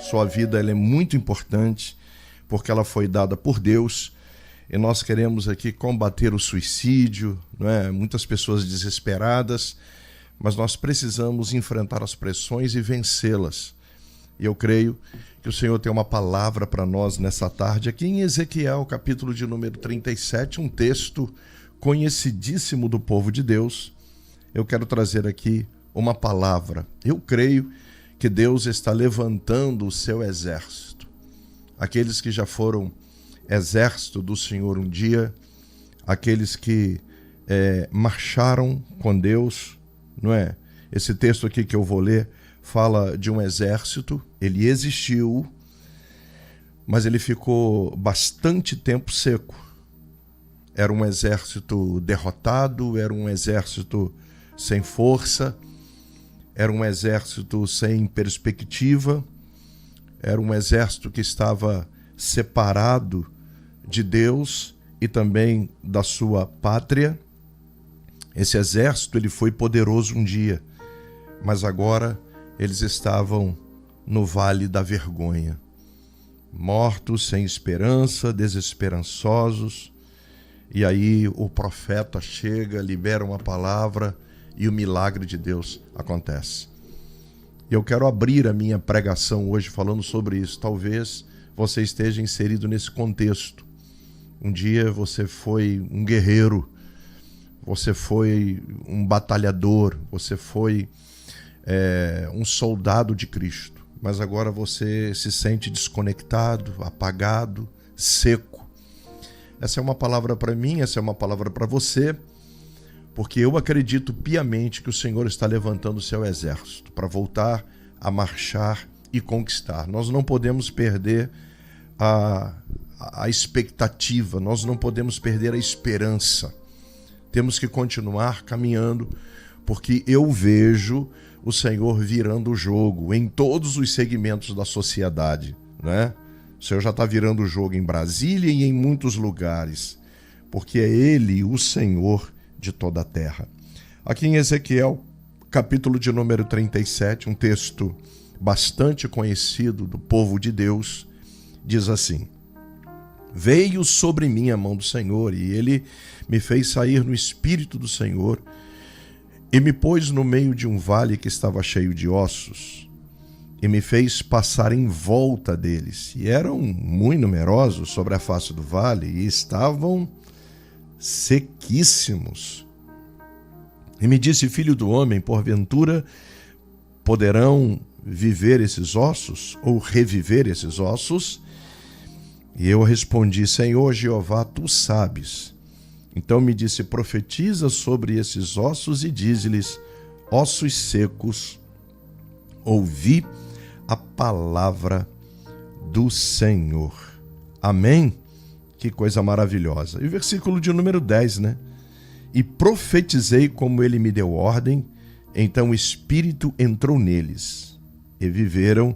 Sua vida ela é muito importante porque ela foi dada por Deus e nós queremos aqui combater o suicídio, não é? Muitas pessoas desesperadas, mas nós precisamos enfrentar as pressões e vencê-las. E eu creio que o Senhor tem uma palavra para nós nessa tarde, aqui em Ezequiel, capítulo de número 37, um texto conhecidíssimo do povo de Deus. Eu quero trazer aqui uma palavra. Eu creio que Deus está levantando o seu exército. Aqueles que já foram exército do Senhor um dia, aqueles que marcharam com Deus, não é? Esse texto aqui que eu vou ler fala de um exército, ele existiu, mas ele ficou bastante tempo seco. Era um exército derrotado, era um exército sem força, era um exército sem perspectiva, era um exército que estava separado de Deus e também da sua pátria. Esse exército ele foi poderoso um dia, mas agora eles estavam no vale da vergonha, mortos, sem esperança, desesperançosos. E aí o profeta chega, libera uma palavra e o milagre de Deus acontece. E eu quero abrir a minha pregação hoje falando sobre isso. Talvez você esteja inserido nesse contexto. Um dia você foi um guerreiro, você foi um batalhador, você foi um soldado de Cristo, mas agora você se sente desconectado, apagado, seco. Essa é uma palavra para mim, essa é uma palavra para você, porque eu acredito piamente que o Senhor está levantando o seu exército para voltar a marchar e conquistar. Nós não podemos perder a expectativa, nós não podemos perder a esperança. Temos que continuar caminhando, porque eu vejo o Senhor virando o jogo em todos os segmentos da sociedade, né? O Senhor já está virando o jogo em Brasília e em muitos lugares, porque é Ele o Senhor de toda a terra. Aqui em Ezequiel, capítulo de número 37, um texto bastante conhecido do povo de Deus, diz assim: Veio sobre mim a mão do Senhor, e Ele me fez sair no espírito do Senhor, e me pôs no meio de um vale que estava cheio de ossos, e me fez passar em volta deles. E eram muito numerosos sobre a face do vale, e estavam sequíssimos. E me disse: Filho do homem, porventura poderão viver esses ossos, ou reviver esses ossos? E eu respondi: Senhor Jeová, tu sabes. Então me disse: profetiza sobre esses ossos e dize-lhes: ossos secos, ouvi a palavra do Senhor. Amém? Que coisa maravilhosa. E o versículo de número 10, né? E profetizei como ele me deu ordem, então o Espírito entrou neles, e viveram,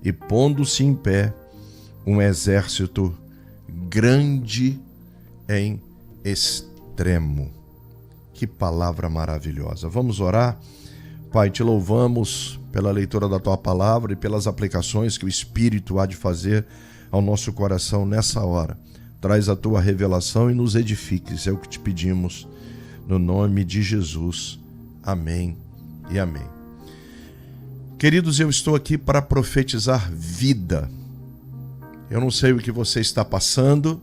e pondo-se em pé, um exército grande em extremo. Que palavra maravilhosa. Vamos orar? Pai, te louvamos pela leitura da tua palavra e pelas aplicações que o Espírito há de fazer ao nosso coração nessa hora. Traz a tua revelação e nos edifiques, é o que te pedimos, no nome de Jesus. Amém e amém. Queridos, eu estou aqui para profetizar vida. Eu não sei o que você está passando,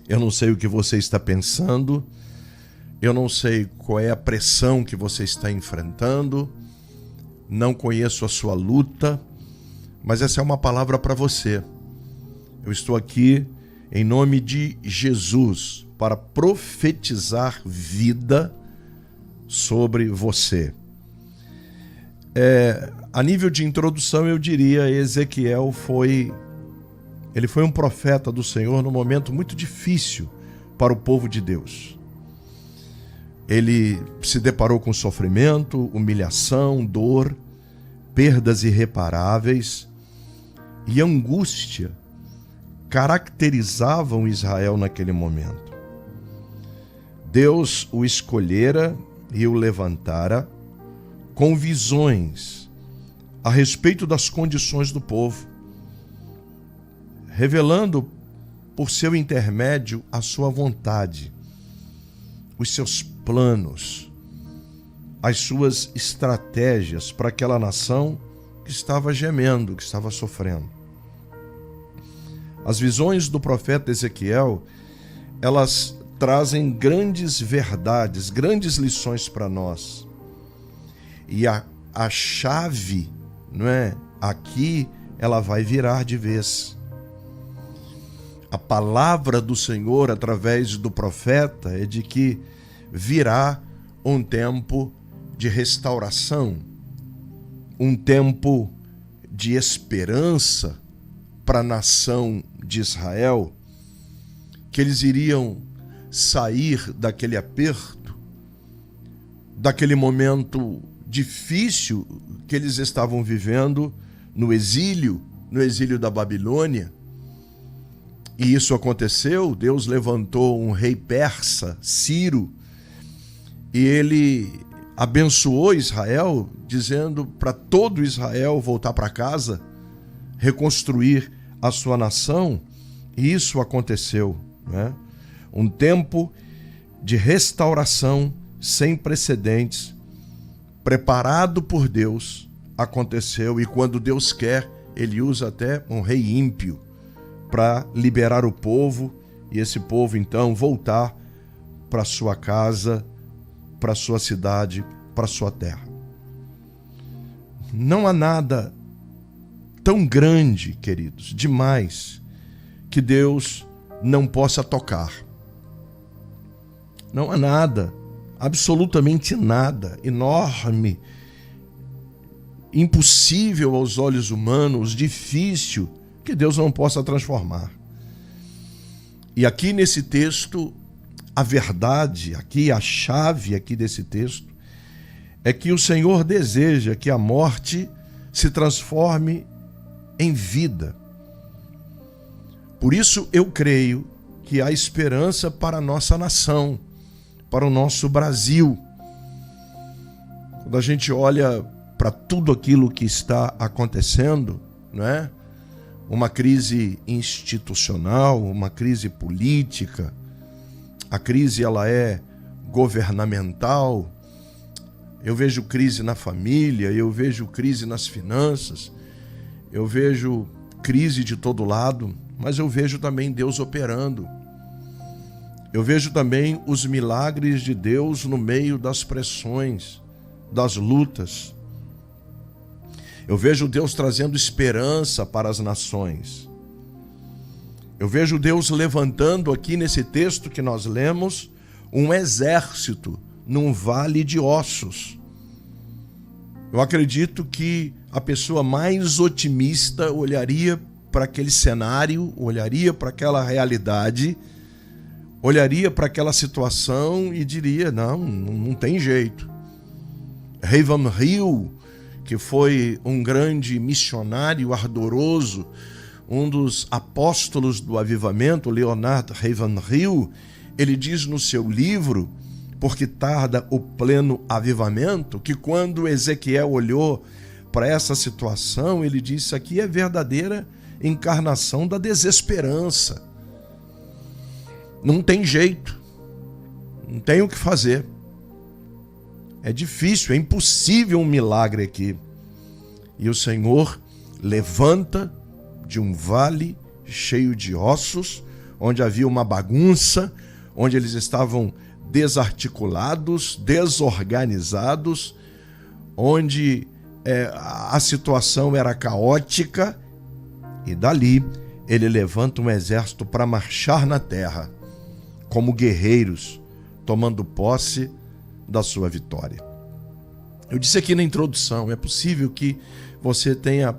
eu não sei o que você está pensando, eu não sei qual é a pressão que você está enfrentando, não conheço a sua luta, mas essa é uma palavra para você. Eu estou aqui em nome de Jesus para profetizar vida sobre você. A nível de introdução, eu diria, Ezequiel foi um profeta do Senhor num momento muito difícil para o povo de Deus. Ele se deparou com sofrimento, humilhação, dor, perdas irreparáveis e angústia caracterizavam Israel naquele momento. Deus o escolhera e o levantara com visões a respeito das condições do povo, revelando por seu intermédio a sua vontade, os seus planos, as suas estratégias para aquela nação que estava gemendo, que estava sofrendo. As visões do profeta Ezequiel, elas trazem grandes verdades, grandes lições para nós. E a chave, não é? Aqui ela vai virar de vez. A palavra do Senhor através do profeta é de que virá um tempo de restauração, um tempo de esperança para a nação de Israel, que eles iriam sair daquele aperto, daquele momento difícil que eles estavam vivendo no exílio da Babilônia. E isso aconteceu. Deus levantou um rei persa, Ciro, e ele abençoou Israel, dizendo para todo Israel voltar para casa, reconstruir a sua nação. E isso aconteceu, né? Um tempo de restauração sem precedentes, preparado por Deus, aconteceu. E quando Deus quer, ele usa até um rei ímpio para liberar o povo, e esse povo então voltar para sua casa, para sua cidade, para sua terra. Não há nada tão grande, queridos, demais, que Deus não possa tocar. Não há nada, absolutamente nada, enorme, impossível aos olhos humanos, difícil, que Deus não possa transformar. E aqui nesse texto, a verdade, aqui a chave aqui desse texto, é que o Senhor deseja que a morte se transforme em vida. Por isso eu creio que há esperança para a nossa nação, para o nosso Brasil. Quando a gente olha para tudo aquilo que está acontecendo, não é? Uma crise institucional, uma crise política, a crise ela é governamental, eu vejo crise na família, eu vejo crise nas finanças, eu vejo crise de todo lado, mas eu vejo também Deus operando. Eu vejo também os milagres de Deus no meio das pressões, das lutas. Eu vejo Deus trazendo esperança para as nações. Eu vejo Deus levantando aqui nesse texto que nós lemos, um exército num vale de ossos. Eu acredito que a pessoa mais otimista olharia para aquele cenário, olharia para aquela realidade, olharia para aquela situação e diria, não tem jeito. Ravenhill, que foi um grande missionário ardoroso, um dos apóstolos do avivamento, Leonard Ravenhill, ele diz no seu livro, Porque Tarda o Pleno Avivamento, que quando Ezequiel olhou para essa situação, ele disse, aqui é verdadeira encarnação da desesperança. Não tem jeito, não tem o que fazer. É difícil, é impossível um milagre aqui. E o Senhor levanta de um vale cheio de ossos, onde havia uma bagunça, onde eles estavam desarticulados, desorganizados, onde a situação era caótica, e dali ele levanta um exército para marchar na terra, como guerreiros, tomando posse da sua vitória. Eu disse aqui na introdução, é possível que você tenha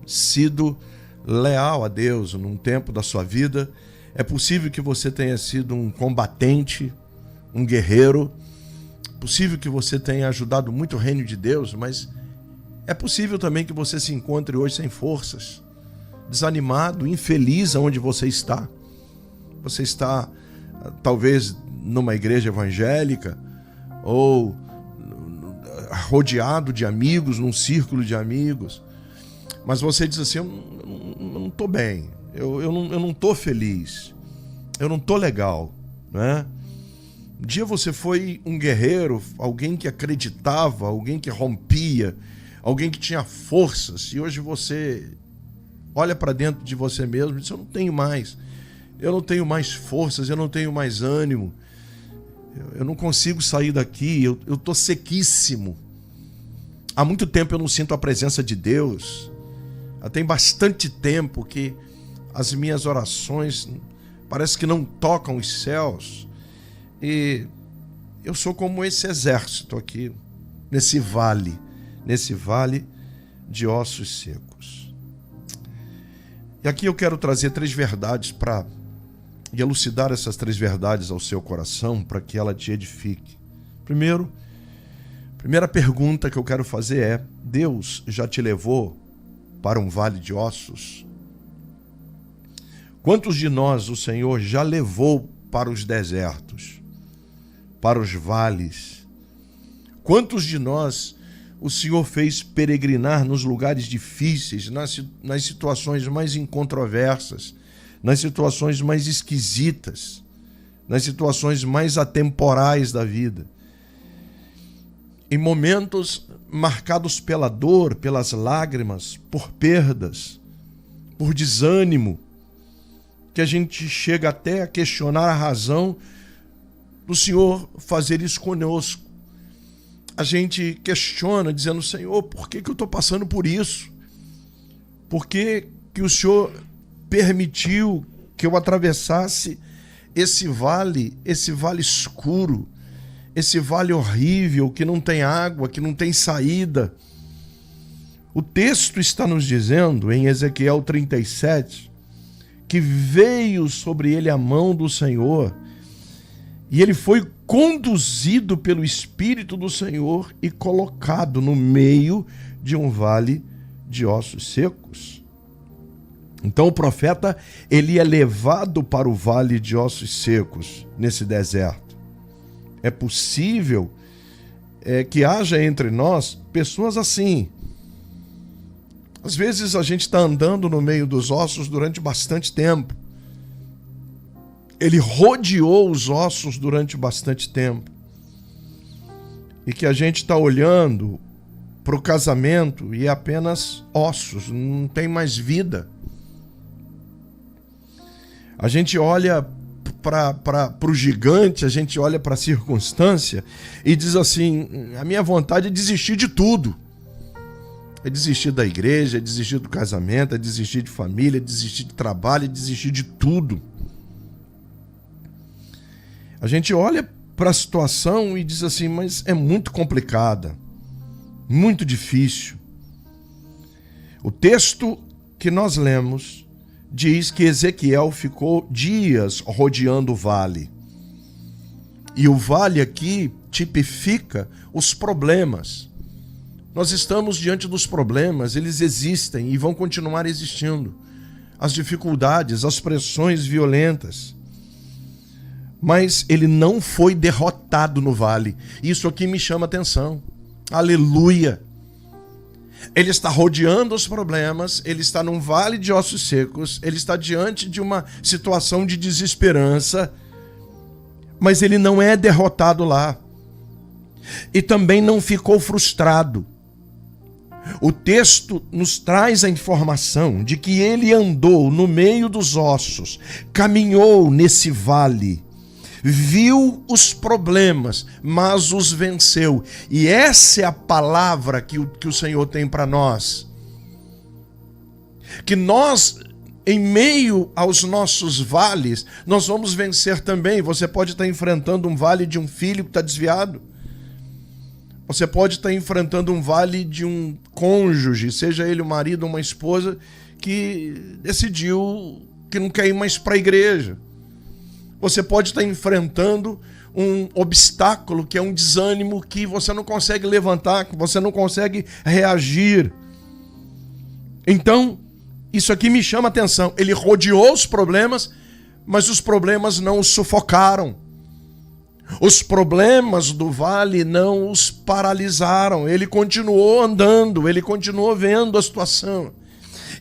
sido leal a Deus num tempo da sua vida, é possível que você tenha sido um combatente, um guerreiro, é possível que você tenha ajudado muito o reino de Deus, mas é possível também que você se encontre hoje sem forças, desanimado, infeliz aonde você está. Você está talvez numa igreja evangélica ou rodeado de amigos, num círculo de amigos, mas você diz assim, eu não estou bem, eu não estou feliz, eu não estou legal, né? Um dia você foi um guerreiro, alguém que acreditava, alguém que rompia, alguém que tinha forças, e hoje você olha para dentro de você mesmo e diz, eu não tenho mais forças, eu não tenho mais ânimo, eu não consigo sair daqui, eu estou sequíssimo. Há muito tempo eu não sinto a presença de Deus. Tem bastante tempo que as minhas orações parece que não tocam os céus. E eu sou como esse exército aqui, nesse vale de ossos secos. E aqui eu quero trazer 3 verdades e elucidar essas 3 verdades ao seu coração para que ela te edifique. Primeira pergunta que eu quero fazer é: Deus já te levou para um vale de ossos? Quantos de nós o Senhor já levou para os desertos, para os vales? Quantos de nós o Senhor fez peregrinar nos lugares difíceis, nas situações mais incontroversas, nas situações mais esquisitas, nas situações mais atemporais da vida? Em momentos marcados pela dor, pelas lágrimas, por perdas, por desânimo, que a gente chega até a questionar a razão do Senhor fazer isso conosco. A gente questiona, dizendo, Senhor, por que eu estou passando por isso? Por que o Senhor permitiu que eu atravessasse esse vale escuro, esse vale horrível, que não tem água, que não tem saída? O texto está nos dizendo, em Ezequiel 37, que veio sobre ele a mão do Senhor, e ele foi conduzido pelo Espírito do Senhor e colocado no meio de um vale de ossos secos. Então o profeta, ele é levado para o vale de ossos secos, nesse deserto. É possível que haja entre nós pessoas assim. Às vezes a gente está andando no meio dos ossos durante bastante tempo. Ele rodeou os ossos durante bastante tempo. E que a gente está olhando para o casamento e é apenas ossos, não tem mais vida. A gente olha para o gigante, a gente olha para a circunstância e diz assim, a minha vontade é desistir de tudo. É desistir da igreja, é desistir do casamento, é desistir de família, é desistir de trabalho, é desistir de tudo. A gente olha para a situação e diz assim, mas é muito complicada, muito difícil. O texto que nós lemos diz que Ezequiel ficou dias rodeando o vale. E o vale aqui tipifica os problemas. Nós estamos diante dos problemas, eles existem e vão continuar existindo. As dificuldades, as pressões violentas. Mas ele não foi derrotado no vale. Isso aqui me chama atenção. Aleluia! Ele está rodeando os problemas, ele está num vale de ossos secos, ele está diante de uma situação de desesperança, mas ele não é derrotado lá. E também não ficou frustrado. O texto nos traz a informação de que ele andou no meio dos ossos, caminhou nesse vale, viu os problemas, mas os venceu. E essa é a palavra que o Senhor tem para nós. Que nós, em meio aos nossos vales, nós vamos vencer também. Você pode estar enfrentando um vale de um filho que está desviado. Você pode estar enfrentando um vale de um cônjuge, seja ele um marido ou uma esposa, que decidiu que não quer ir mais para a igreja. Você pode estar enfrentando um obstáculo que é um desânimo que você não consegue levantar, que você não consegue reagir. Então, isso aqui me chama a atenção. Ele rodeou os problemas, mas os problemas não os sufocaram. Os problemas do vale não os paralisaram. Ele continuou andando, ele continuou vendo a situação.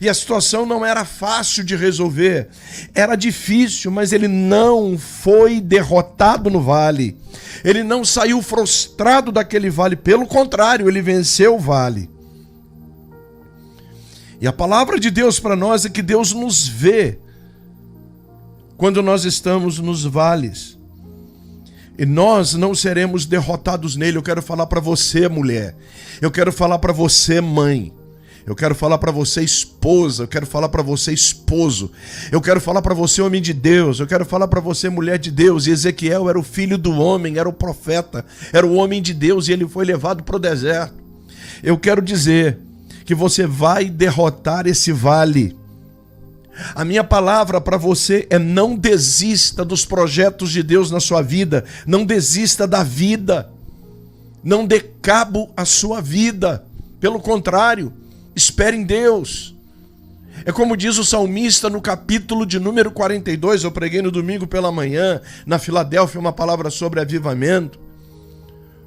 E a situação não era fácil de resolver, era difícil, mas ele não foi derrotado no vale. Ele não saiu frustrado daquele vale, pelo contrário, ele venceu o vale. E a palavra de Deus para nós é que Deus nos vê quando nós estamos nos vales. E nós não seremos derrotados nele. Eu quero falar para você, mulher. Eu quero falar para você, mãe. Eu quero falar para você, esposa. Eu quero falar para você, esposo. Eu quero falar para você, homem de Deus. Eu quero falar para você, mulher de Deus. E Ezequiel era o filho do homem, era o profeta, era o homem de Deus, e ele foi levado para o deserto. Eu quero dizer que você vai derrotar esse vale. A minha palavra para você é: não desista dos projetos de Deus na sua vida. Não desista da vida. Não dê cabo à sua vida. Pelo contrário, espere em Deus. É como diz o salmista no capítulo de número 42, eu preguei no domingo pela manhã, na Filadélfia, uma palavra sobre avivamento.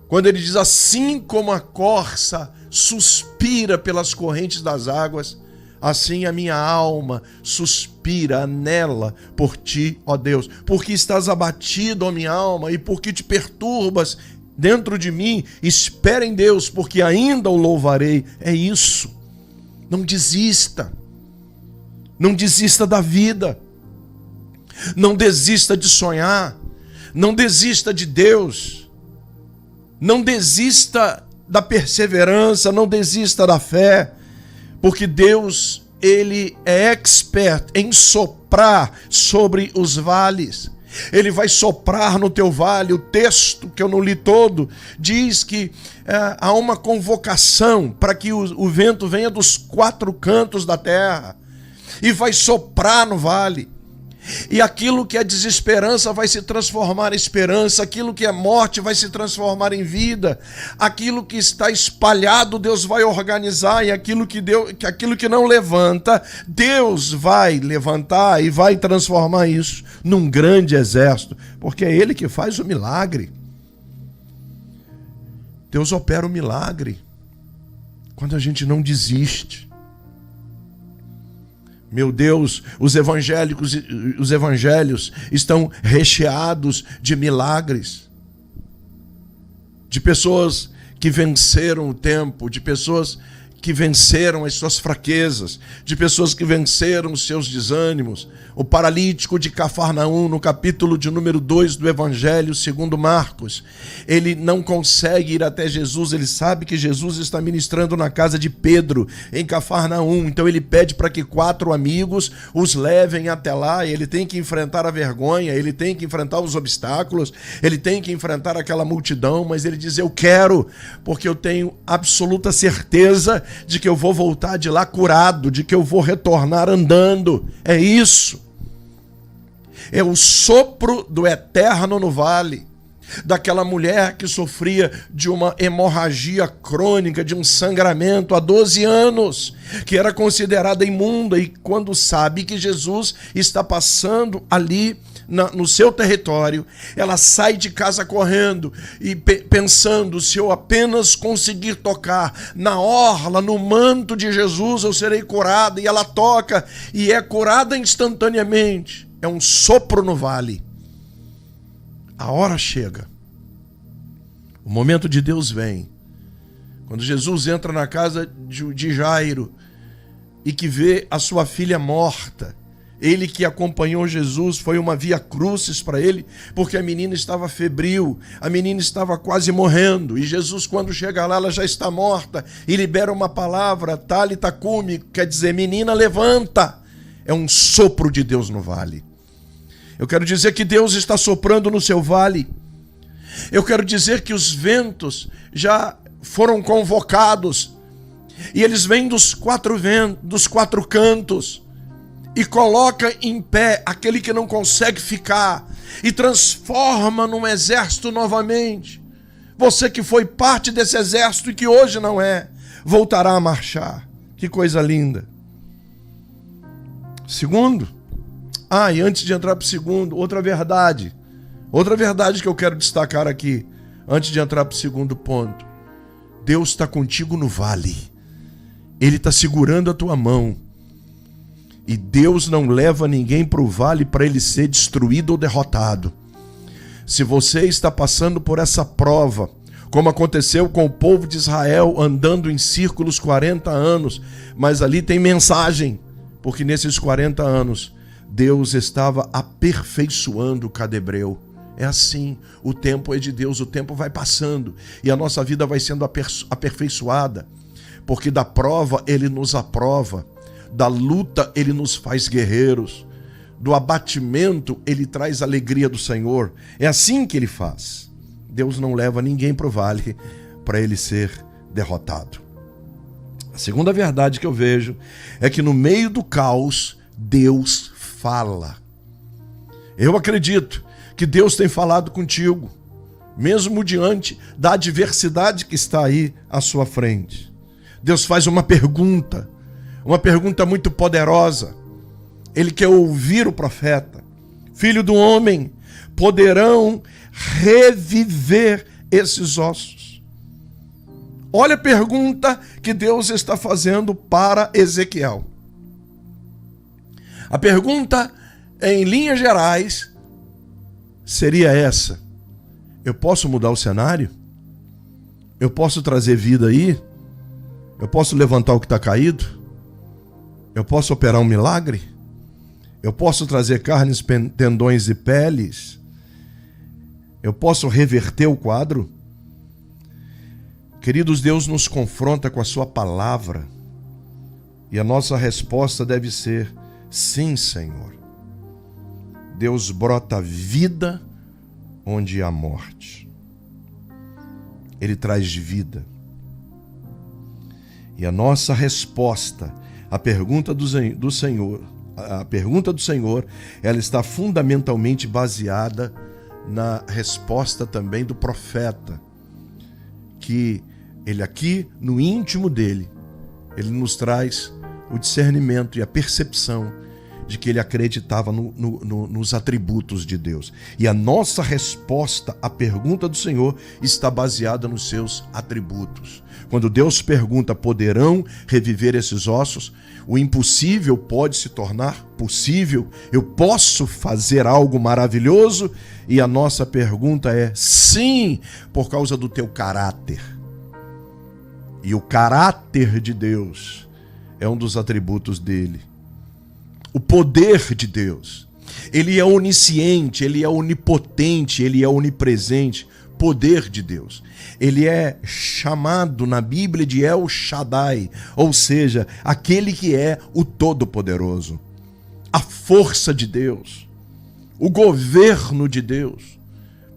Quando ele diz: assim como a corça suspira pelas correntes das águas, assim a minha alma suspira, anela por ti, ó Deus. Porque estás abatido, ó minha alma, e porque te perturbas dentro de mim, espera em Deus, porque ainda o louvarei. É isso. Não desista. Não desista da vida. Não desista de sonhar. Não desista de Deus. Não desista da perseverança, não desista da fé, porque Deus, ele é expert em soprar sobre os vales. Ele vai soprar no teu vale. O texto, que eu não li todo, diz que há uma convocação para que o vento venha dos 4 cantos da terra e vai soprar no vale. E aquilo que é desesperança vai se transformar em esperança, aquilo que é morte vai se transformar em vida, aquilo que está espalhado Deus vai organizar, e aquilo que não levanta, Deus vai levantar e vai transformar isso num grande exército, porque é Ele que faz o milagre. Deus opera o milagre quando a gente não desiste. Meu Deus, os evangelhos estão recheados de milagres, de pessoas que venceram o tempo, de pessoas que venceram as suas fraquezas, de pessoas que venceram os seus desânimos. O paralítico de Cafarnaum, no capítulo de número 2 do Evangelho segundo Marcos, ele não consegue ir até Jesus, ele sabe que Jesus está ministrando na casa de Pedro, em Cafarnaum, então ele pede para que 4 amigos os levem até lá, e ele tem que enfrentar a vergonha, ele tem que enfrentar os obstáculos, ele tem que enfrentar aquela multidão, mas ele diz: eu quero, porque eu tenho absoluta certeza de que eu vou voltar de lá curado, de que eu vou retornar andando. É isso. É o sopro do eterno no vale. Daquela mulher que sofria de uma hemorragia crônica, de um sangramento há 12 anos, que era considerada imunda, e quando sabe que Jesus está passando ali no seu território, ela sai de casa correndo e pensando: se eu apenas conseguir tocar na orla, no manto de Jesus, eu serei curada. E ela toca e é curada instantaneamente. É um sopro no vale. A hora chega. O momento de Deus vem. Quando Jesus entra na casa de Jairo e que vê a sua filha morta, ele que acompanhou Jesus, foi uma via crucis para ele, porque a menina estava febril, a menina estava quase morrendo, e Jesus, quando chega lá, ela já está morta, e libera uma palavra, Talitha cumi, quer dizer: menina, levanta. É um sopro de Deus no vale. Eu quero dizer que Deus está soprando no seu vale. Eu quero dizer que os ventos já foram convocados, e eles vêm dos 4 cantos, e coloca em pé aquele que não consegue ficar, e transforma num exército novamente. Você que foi parte desse exército e que hoje não é, voltará a marchar. Que coisa linda. Segundo, e antes de entrar para o segundo, outra verdade que eu quero destacar aqui, antes de entrar para o segundo ponto: Deus está contigo no vale. Ele está segurando a tua mão. E Deus não leva ninguém para o vale para ele ser destruído ou derrotado. Se você está passando por essa prova, como aconteceu com o povo de Israel andando em círculos 40 anos, mas ali tem mensagem, porque nesses 40 anos Deus estava aperfeiçoando cada hebreu. É assim, o tempo é de Deus, o tempo vai passando e a nossa vida vai sendo aperfeiçoada, porque da prova Ele nos aprova, da luta Ele nos faz guerreiros, do abatimento Ele traz a alegria do Senhor. É assim que Ele faz. Deus não leva ninguém para o vale para ele ser derrotado. A segunda verdade que eu vejo é que no meio do caos, Deus fala. Eu acredito que Deus tem falado contigo, mesmo diante da adversidade que está aí à sua frente. Deus faz uma pergunta muito poderosa. Ele quer ouvir o profeta. Filho do homem, poderão reviver esses ossos? Olha a pergunta que Deus está fazendo para Ezequiel. A pergunta, em linhas gerais, seria essa: eu posso mudar o cenário? Eu posso trazer vida aí? Eu posso levantar o que está caído? Eu posso operar um milagre? Eu posso trazer carnes, tendões e peles? Eu posso reverter o quadro? Queridos, Deus nos confronta com a sua palavra e a nossa resposta deve ser: sim, Senhor. Deus brota vida onde há morte. Ele traz vida. E a nossa resposta à pergunta do Senhor, ela está fundamentalmente baseada na resposta também do profeta, que ele aqui, no íntimo dele, ele nos traz o discernimento e a percepção de que ele acreditava nos atributos de Deus. E a nossa resposta à pergunta do Senhor está baseada nos seus atributos. Quando Deus pergunta: poderão reviver esses ossos? O impossível pode se tornar possível? Eu posso fazer algo maravilhoso? E a nossa pergunta é: sim, por causa do teu caráter. E o caráter de Deus é um dos atributos dele. O poder de Deus. Ele é onisciente, ele é onipotente, ele é onipresente. Poder de Deus. Ele é chamado na Bíblia de El Shaddai, ou seja, aquele que é o Todo-Poderoso. A força de Deus. O governo de Deus.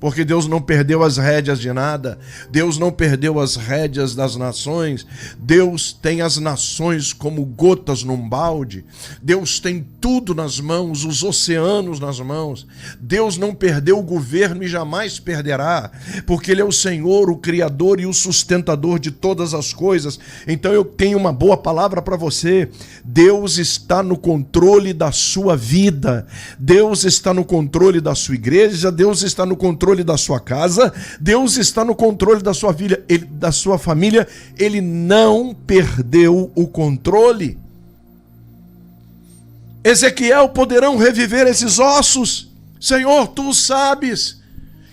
Porque Deus não perdeu as rédeas de nada. Deus não perdeu as rédeas das nações. Deus tem as nações como gotas num balde. Deus tem tudo nas mãos, os oceanos nas mãos. Deus não perdeu o governo e jamais perderá, porque Ele é o Senhor, o Criador e o sustentador de todas as coisas. Então eu tenho uma boa palavra para você. Deus está no controle da sua vida. Deus está no controle da sua igreja. Deus está no controle da sua casa, Deus está no controle da sua vida, da sua família. Ele não perdeu o controle. Ezequiel, poderão reviver esses ossos? Senhor, tu sabes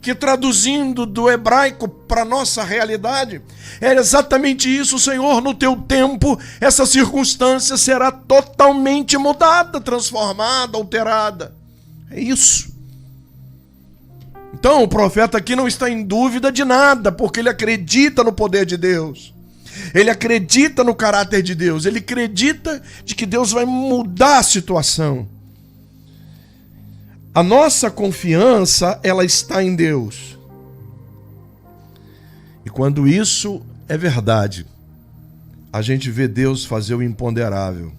que, traduzindo do hebraico para a nossa realidade, é exatamente isso, Senhor. No teu tempo, essa circunstância será totalmente mudada, transformada, alterada. É isso. Então o profeta aqui não está em dúvida de nada, porque ele acredita no poder de Deus. Ele acredita no caráter de Deus. Ele acredita de que Deus vai mudar a situação. A nossa confiança, ela está em Deus. E quando isso é verdade, a gente vê Deus fazer o imponderável.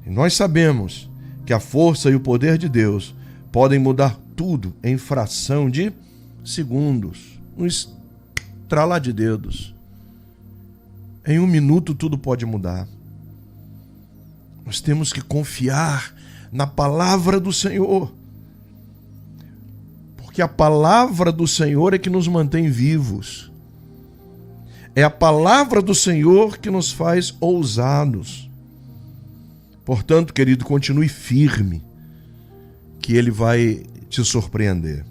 E nós sabemos que a força e o poder de Deus podem mudar tudo em fração de segundos, um estralar de dedos. Em um minuto tudo pode mudar. Nós temos que confiar na palavra do Senhor, porque a palavra do Senhor é que nos mantém vivos. É a palavra do Senhor que nos faz ousados. Portanto, querido, continue firme, que ele vai te surpreender.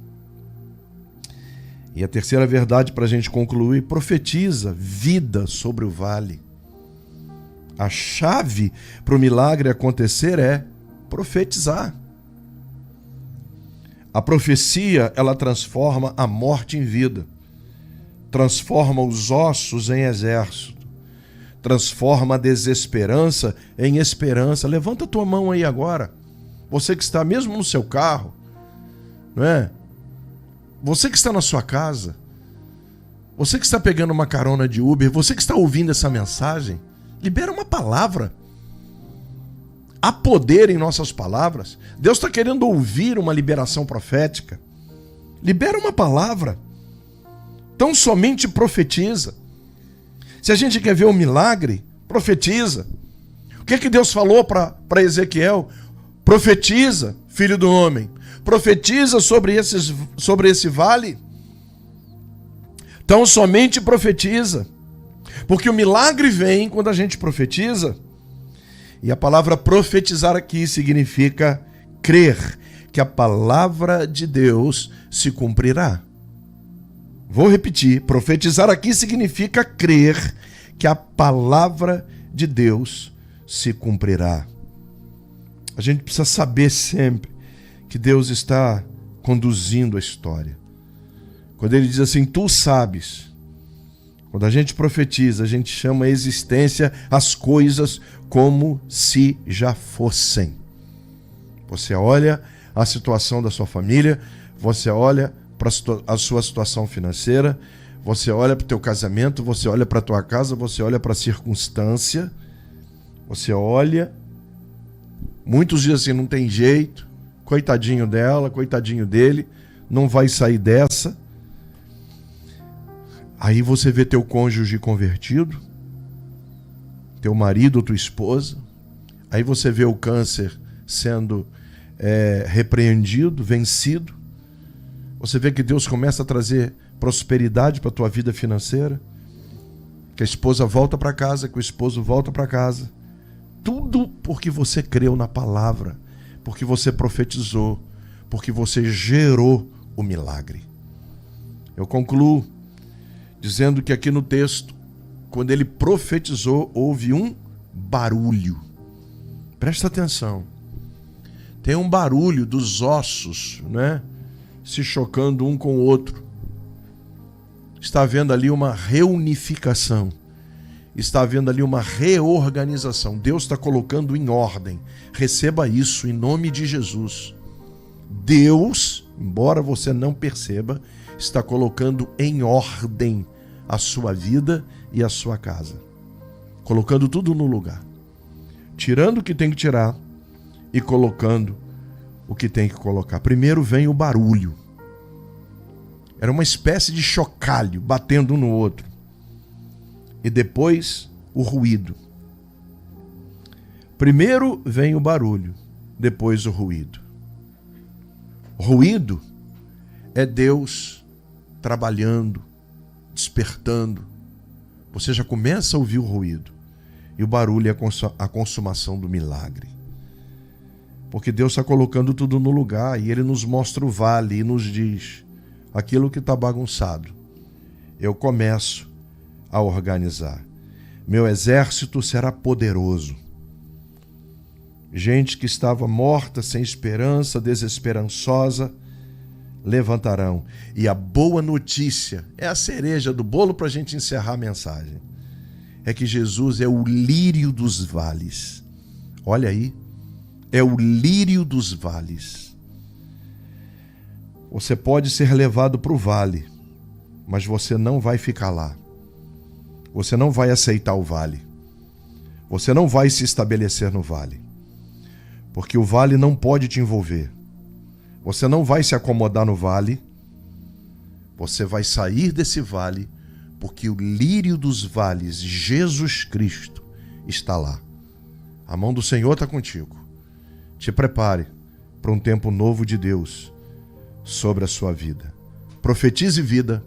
E a terceira verdade para a gente concluir: profetiza vida sobre o vale. A chave para o milagre acontecer é profetizar. A profecia, ela transforma a morte em vida, transforma os ossos em exército, transforma a desesperança em esperança. Levanta a tua mão aí agora, você que está mesmo no seu carro, não é? Você que está na sua casa, você que está pegando uma carona de Uber, você que está ouvindo essa mensagem, libera uma palavra. Há poder em nossas palavras. Deus está querendo ouvir uma liberação profética. Libera uma palavra. Então somente profetiza. Se a gente quer ver um milagre, profetiza. O que é que Deus falou para Ezequiel? Profetiza, filho do homem. Profetiza sobre esse vale. Então somente profetiza. Porque o milagre vem quando a gente profetiza. E a palavra profetizar aqui significa crer que a palavra de Deus se cumprirá. Vou repetir, profetizar aqui significa crer que a palavra de Deus se cumprirá. A gente precisa saber sempre que Deus está conduzindo a história. Quando ele diz assim, tu sabes. Quando a gente profetiza, a gente chama a existência as coisas como se já fossem. Você olha a situação da sua família, você olha para a sua situação financeira, você olha para o teu casamento, você olha para a tua casa, você olha para a circunstância, você olha, muitos dizem assim, não tem jeito, coitadinho dela, coitadinho dele, não vai sair dessa. Aí você vê teu cônjuge convertido, teu marido ou tua esposa, aí você vê o câncer sendo repreendido, vencido, você vê que Deus começa a trazer prosperidade para a tua vida financeira, que a esposa volta para casa, que o esposo volta para casa, tudo porque você creu na palavra, porque você profetizou, porque você gerou o milagre. Eu concluo dizendo que aqui no texto, quando ele profetizou, houve um barulho. Presta atenção. Tem um barulho dos ossos, né, se chocando um com o outro. Está havendo ali uma reunificação. Está havendo ali uma reorganização. Deus está colocando em ordem. Receba isso em nome de Jesus. Deus, embora você não perceba, está colocando em ordem a sua vida e a sua casa. Colocando tudo no lugar. Tirando o que tem que tirar e colocando o que tem que colocar. Primeiro vem o barulho. Era uma espécie de chocalho batendo um no outro. E depois o ruído. Primeiro vem o barulho, depois o ruído. O ruído é Deus trabalhando, despertando. Você já começa a ouvir o ruído. E o barulho é a consumação do milagre. Porque Deus está colocando tudo no lugar e Ele nos mostra o vale e nos diz: aquilo que está bagunçado, eu começo a organizar. Meu exército será poderoso. Gente que estava morta, sem esperança, desesperançosa, levantarão. E a boa notícia, é a cereja do bolo para a gente encerrar a mensagem, é que Jesus é o lírio dos vales. Olha aí, é o lírio dos vales. Você pode ser levado para o vale, mas você não vai ficar lá. Você não vai aceitar o vale. Você não vai se estabelecer no vale. Porque o vale não pode te envolver. Você não vai se acomodar no vale. Você vai sair desse vale, porque o lírio dos vales, Jesus Cristo, está lá. A mão do Senhor está contigo. Te prepare para um tempo novo de Deus sobre a sua vida. Profetize vida,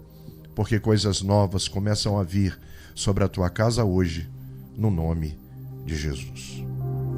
porque coisas novas começam a vir sobre a tua casa hoje, no nome de Jesus.